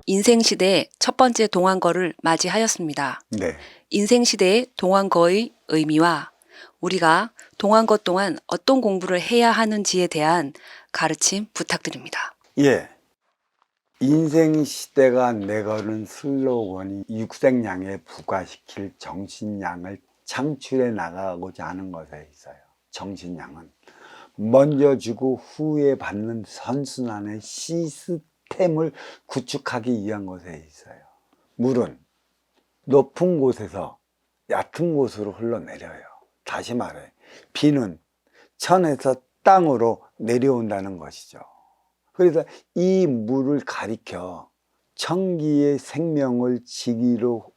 인생시대의 첫 번째 동안거를 맞이하였습니다. 네. 인생시대의 동안거의 의미와 우리가 동안거 동안 어떤 공부를 해야 하는지에 대한 가르침 부탁드립니다. 예. 인생 시대가 내거는 슬로건이 육생양에 부과시킬 정신양을 창출해 나가고자 하는 것에 있어요. 정신양은 먼저 주고 후에 받는 선순환의 시스템을 구축하기 위한 것에 있어요. 물은 높은 곳에서 얕은 곳으로 흘러내려요. 다시 말해 비는 천에서 땅으로 내려온다는 것이죠. 그래서 이 물을 가리켜 천기의 생명을 지기로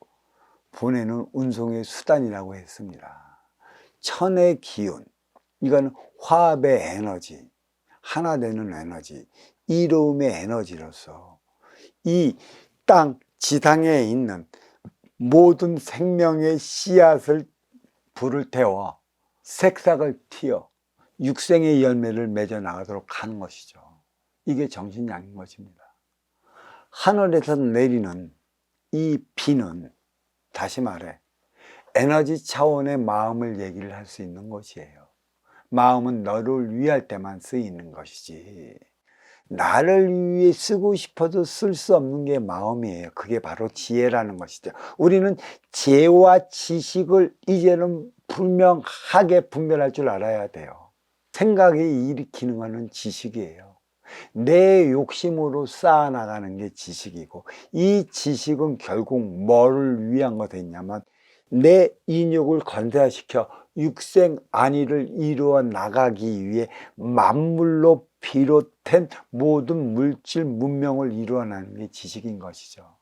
보내는 운송의 수단이라고 했습니다. 천의 기운, 이건 화합의 에너지, 하나 되는 에너지, 이로움의 에너지로서 이 땅, 지상에 있는 모든 생명의 씨앗을 불을 태워 색삭을 튀어 육생의 열매를 맺어 나가도록 하는 것이죠. 이게 정신양인 것입니다. 하늘에서 내리는 이 비는 다시 말해 에너지 차원의 마음을 얘기를 할 수 있는 것이에요. 마음은 너를 위할 때만 쓰이는 것이지 나를 위해 쓰고 싶어도 쓸 수 없는 게 마음이에요. 그게 바로 지혜라는 것이죠. 우리는 지혜와 지식을 이제는 분명하게 분별할 줄 알아야 돼요. 생각이 일으키는 것은 지식이에요. 내 욕심으로 쌓아나가는 게 지식이고, 이 지식은 결국 뭐를 위한 것이냐면 내 인욕을 건사시켜 육생 안위를 이루어 나가기 위해 만물로 비롯된 모든 물질 문명을 이루어내는 게 지식인 것이죠.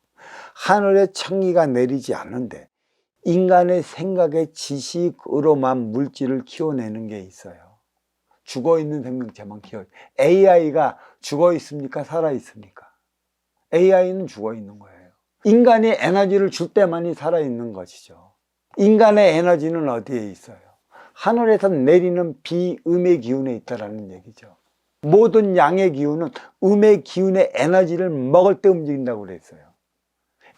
하늘에 천기가 내리지 않는데 인간의 생각의 지식으로만 물질을 키워내는 게 있어요. 죽어있는 생명체만 키워요. AI가 죽어 있습니까? 살아 있습니까? AI는 죽어 있는 거예요. 인간이 에너지를 줄 때만이 살아 있는 것이죠. 인간의 에너지는 어디에 있어요? 하늘에서 내리는 비음의 기운에 있다라는 얘기죠. 모든 양의 기운은 음의 기운의 에너지를 먹을 때 움직인다고 그랬어요.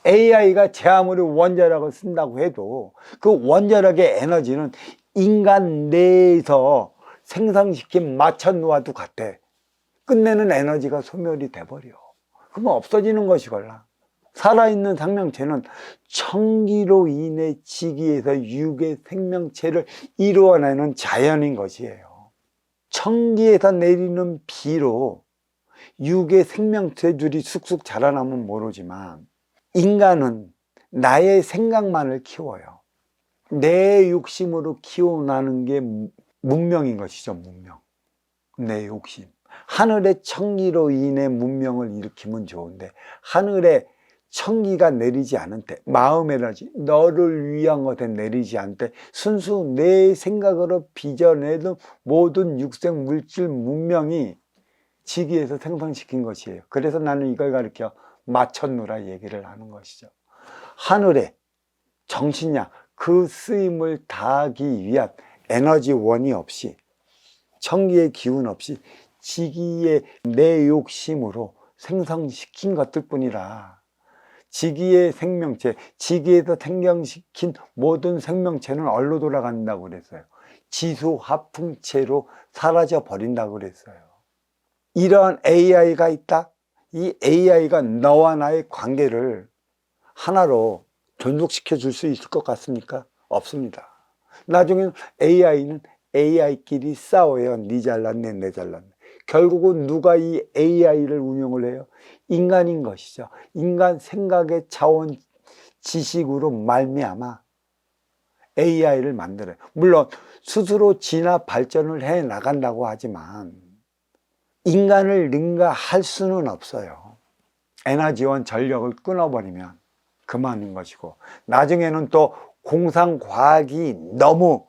AI가 제 아무리 원자력을 쓴다고 해도 그 원자력의 에너지는 인간 내에서 생성시킨 마천루와도 같아. 끝내는 에너지가 소멸이 돼버려. 그러면 없어지는 것이걸라. 살아있는 생명체는 천기로 인해 지기에서 육의 생명체를 이루어내는 자연인 것이에요. 천기에서 내리는 비로 육의 생명체들이 쑥쑥 자라나면 모르지만 인간은 나의 생각만을 키워요. 내 욕심으로 키워나는 게 문명인 것이죠. 문명. 내 욕심. 하늘의 천기로 인해 문명을 일으키면 좋은데 하늘에 천기가 내리지 않은 때 마음의 에너지, 너를 위한 것에 내리지 않을 때 순수 내 생각으로 빚어내던 모든 육생 물질 문명이 지기에서 생성시킨 것이에요. 그래서 나는 이걸 가리켜 마천루라 얘기를 하는 것이죠. 하늘에 정신력, 그 쓰임을 다하기 위한 에너지원이 없이 천기의 기운 없이 지기의 내 욕심으로 생성시킨 것들 뿐이라 지기의 생명체, 지기에서 생성시킨 모든 생명체는 얼로 돌아간다고 그랬어요. 지수화풍체로 사라져 버린다고 그랬어요. 이러한 AI가 있다? 이 AI가 너와 나의 관계를 하나로 존속시켜 줄 수 있을 것 같습니까? 없습니다. 나중에는 AI는 AI끼리 싸워요. 니 잘났네, 내 잘났네. 결국은 누가 이 AI를 운영을 해요? 인간인 것이죠. 인간 생각의 차원 지식으로 말미암아 AI를 만들어요. 물론 스스로 진화 발전을 해 나간다고 하지만 인간을 능가할 수는 없어요. 에너지원 전력을 끊어버리면 그만인 것이고, 나중에는 또 공상과학이 너무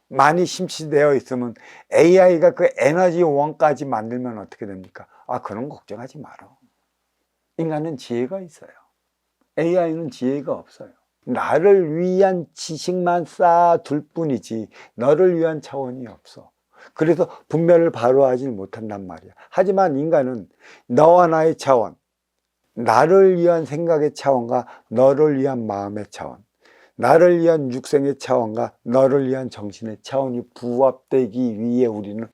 많이 심취되어 있으면 AI가 그 에너지원까지 만들면 어떻게 됩니까? 그런 걱정하지 마라. 인간은 지혜가 있어요. AI는 지혜가 없어요. 나를 위한 지식만 쌓아둘 뿐이지 너를 위한 차원이 없어. 그래서 분별을 바로 하지 못한단 말이야. 하지만 인간은 너와 나의 차원, 나를 위한 생각의 차원과 너를 위한 마음의 차원, 나를 위한 육생의 차원과 너를 위한 정신의 차원이 부합되기 위해 우리는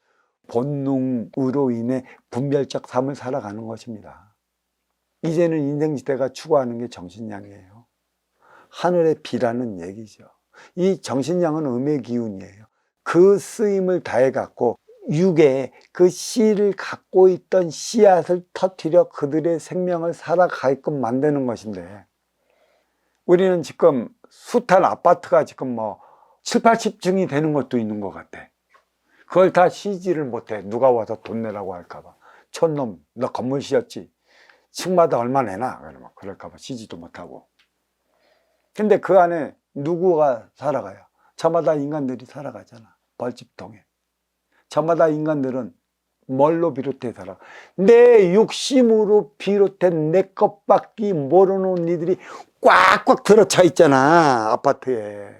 본능으로 인해 분별적 삶을 살아가는 것입니다. 이제는 인생시대가 추구하는 게 정신량이에요. 하늘의 비라는 얘기죠. 이 정신량은 음의 기운이에요. 그 쓰임을 다해 갖고 육에 그 씨를 갖고 있던 씨앗을 터뜨려 그들의 생명을 살아가게끔 만드는 것인데, 우리는 지금 숱한 아파트가 지금 뭐 7, 80층이 되는 것도 있는 것 같아. 그걸 다 쉬지를 못해. 누가 와서 돈 내라고 할까봐. 촌놈, 너 건물 씌었지? 층마다 얼마 내나? 그럴까봐 쉬지도 못하고. 근데 그 안에 누구가 살아가요? 저마다 인간들이 살아가잖아. 벌집통에. 저마다 인간들은 뭘로 비롯해 살아? 내 욕심으로 비롯된 내 것밖에 모르는 이들이 꽉꽉 들어차 있잖아, 아파트에.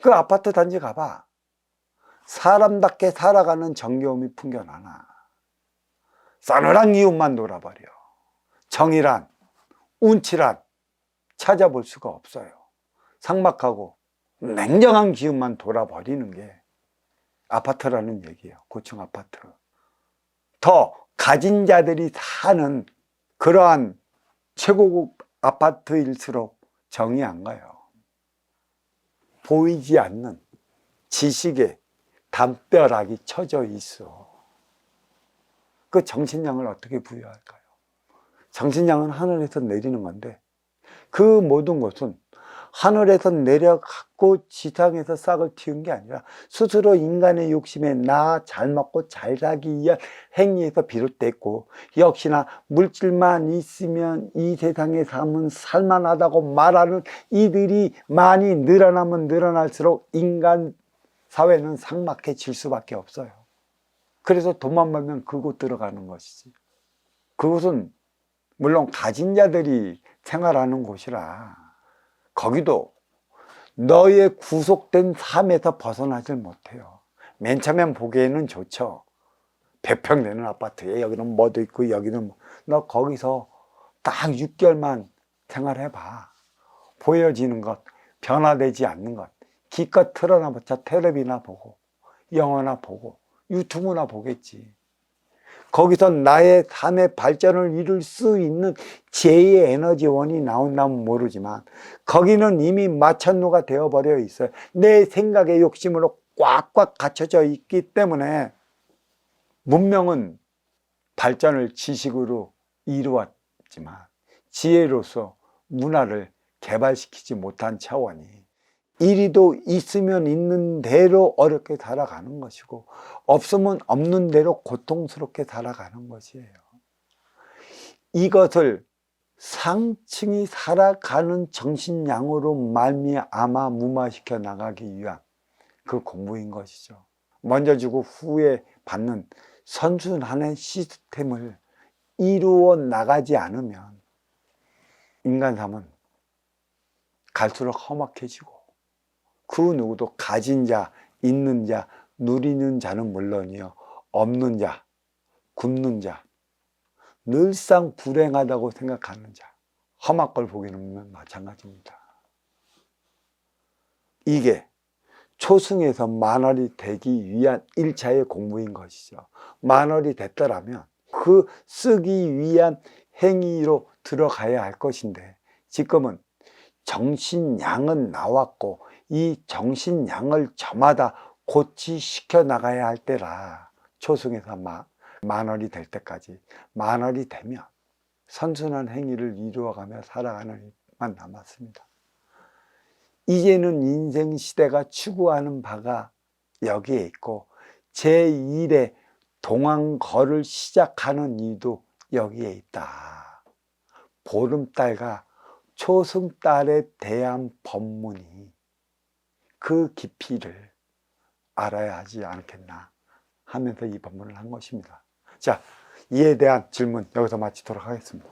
그 아파트 단지 가봐. 사람답게 살아가는 정겨움이 풍겨나나. 싸늘한 기운만 놀아버려. 정의란, 운치란 찾아볼 수가 없어요. 삭막하고 냉정한 기운만 돌아버리는 게 아파트라는 얘기예요. 고층 아파트. 더 가진 자들이 사는 그러한 최고급 아파트일수록 정이 안 가요. 보이지 않는 지식에 담벼락이 쳐져 있어. 그 정신량을 어떻게 부여할까요? 정신량은 하늘에서 내리는 건데, 그 모든 것은 하늘에서 내려갖고 지상에서 싹을 틔운 게 아니라 스스로 인간의 욕심에 나 잘 먹고 잘 살기 위한 행위에서 비롯됐고, 역시나 물질만 있으면 이 세상의 삶은 살만하다고 말하는 이들이 많이 늘어나면 늘어날수록 인간 사회는 삭막해질 수밖에 없어요. 그래서 돈만 벌면 그곳 들어가는 것이지. 그곳은 물론 가진 자들이 생활하는 곳이라 거기도 너의 구속된 삶에서 벗어나질 못해요. 맨 처음엔 보기에는 좋죠. 100평 되는 아파트에 여기는 뭐도 있고 여기는 뭐. 너 거기서 딱 6개월만 생활해봐. 보여지는 것, 변화되지 않는 것, 기껏 틀어놔봤자 텔레비나 보고 영화나 보고 유튜브나 보겠지. 거기서 나의 삶의 발전을 이룰 수 있는 제2의 에너지원이 나온다면 모르지만 거기는 이미 마천루가 되어버려 있어요. 내 생각의 욕심으로 꽉꽉 갇혀져 있기 때문에 문명은 발전을 지식으로 이루었지만 지혜로서 문화를 개발시키지 못한 차원이 이리도 있으면 있는 대로 어렵게 살아가는 것이고 없으면 없는 대로 고통스럽게 살아가는 것이에요. 이것을 상층이 살아가는 정신량으로 말미암아 무마시켜 나가기 위한 그 공부인 것이죠. 먼저 주고 후에 받는 선순환의 시스템을 이루어 나가지 않으면 인간 삶은 갈수록 험악해지고 그 누구도 가진 자, 있는 자, 누리는 자는 물론이요, 없는 자, 굶는 자, 늘상 불행하다고 생각하는 자, 험한 걸 보기는 마찬가지입니다. 이게 초승에서 만월이 되기 위한 1차의 공부인 것이죠. 만월이 됐더라면 그 쓰기 위한 행위로 들어가야 할 것인데 지금은 정신량은 나왔고 이 정신량을 저마다 고치시켜 나가야 할 때라 초승에서 만월이 될 때까지 만월이 되면 선순환 행위를 이루어가며 살아가는 일만 남았습니다. 이제는 인생 시대가 추구하는 바가 여기에 있고 제1의 동안거를 시작하는 이도 여기에 있다. 보름달과 초승달에 대한 법문이 그 깊이를 알아야 하지 않겠나 하면서 이 법문을 한 것입니다. 자, 이에 대한 질문 여기서 마치도록 하겠습니다.